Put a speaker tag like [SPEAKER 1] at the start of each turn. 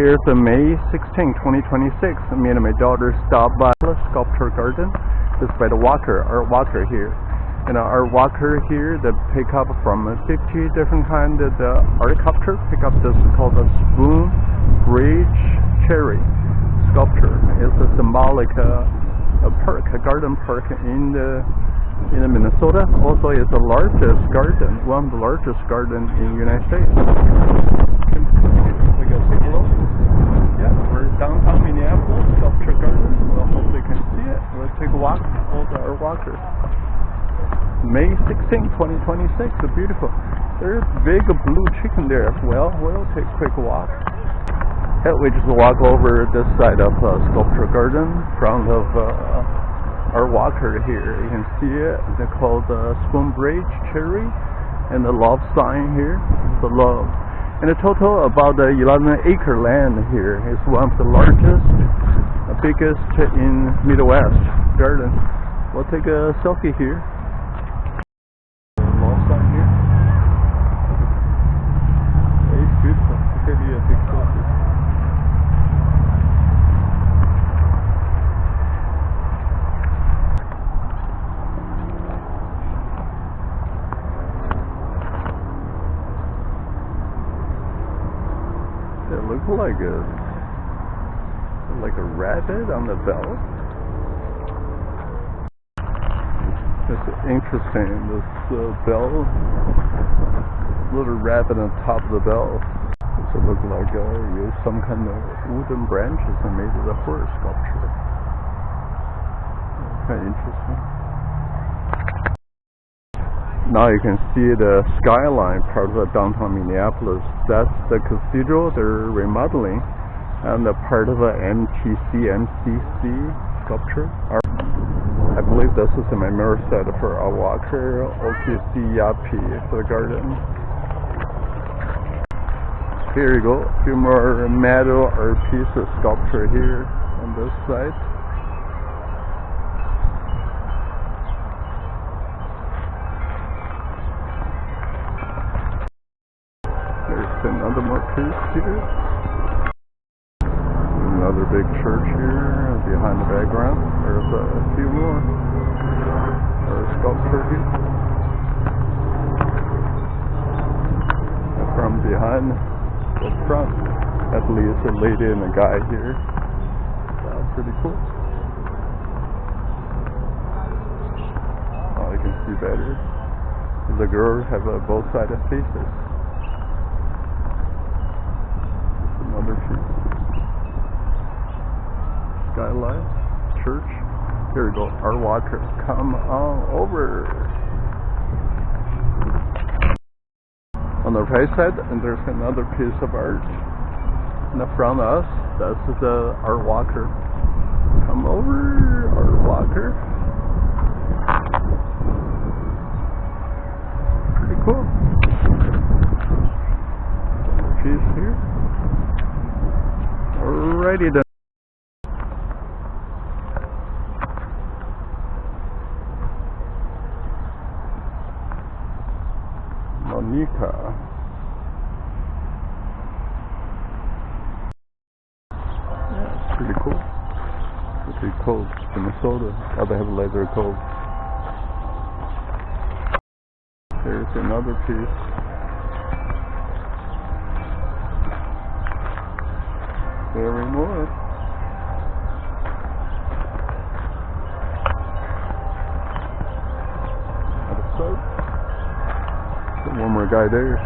[SPEAKER 1] Here's the May 16, 2026. Me and my daughter stopped by the sculpture garden. It's by the art walker here. And our walker here, they pick up from 50 different kind of the art sculpture. Pick up this called the spoonbridge-cherry sculpture. It's a symbolic park, a garden park in Minnesota. Also, it's the largest garden, one of the largest garden in the United States. We got say hello. Yeah, we're downtown Minneapolis, sculpture garden. Well, hopefully you can see it. Let's take a walk. All the art walkers. May 16, 2026. Beautiful. There's big blue chicken there as well. We'll take a quick walk. Yeah, we just walk over this side of sculpture garden, front of our walker here. You can see it. They're called spoonbridge-cherry, and the love sign here. The love. And a total about 11-acre land here. It's one of the largest, biggest in Midwest garden. We'll take a selfie here. Love sign here. It's beautiful. It's a big selfie. It looks like a rabbit on the bell. It's interesting. This bell, little rabbit on top of the bell. Does it look like use some kind of wooden branches and made it a horse sculpture? Kind of interesting. Now you can see the skyline part of the downtown Minneapolis. That's the cathedral they're remodeling, and the part of the MCC sculpture. I believe this is the memorial site for our walker, OKC Yapi, for the garden. Here you go, a few more metal art pieces sculpture here on this side. Another more piece here. Another big church here behind the background. There's a few more. There's a sculpture here. And from behind the front, at least a lady and a guy here. That's pretty cool. Oh, you can see better. The girls have both sides of faces. Another piece. Skyline, church. Here we go. Our walker. Come on over. On the right side, and there's another piece of art. In the front of us, that's the art walker. Come over, art walker. Pretty cool. Another piece here. Alrighty then. Monica. Yeah, it's pretty cool. Pretty cold. Minnesota. Oh, they have leather coat. There's another piece. Very more. One more guy there.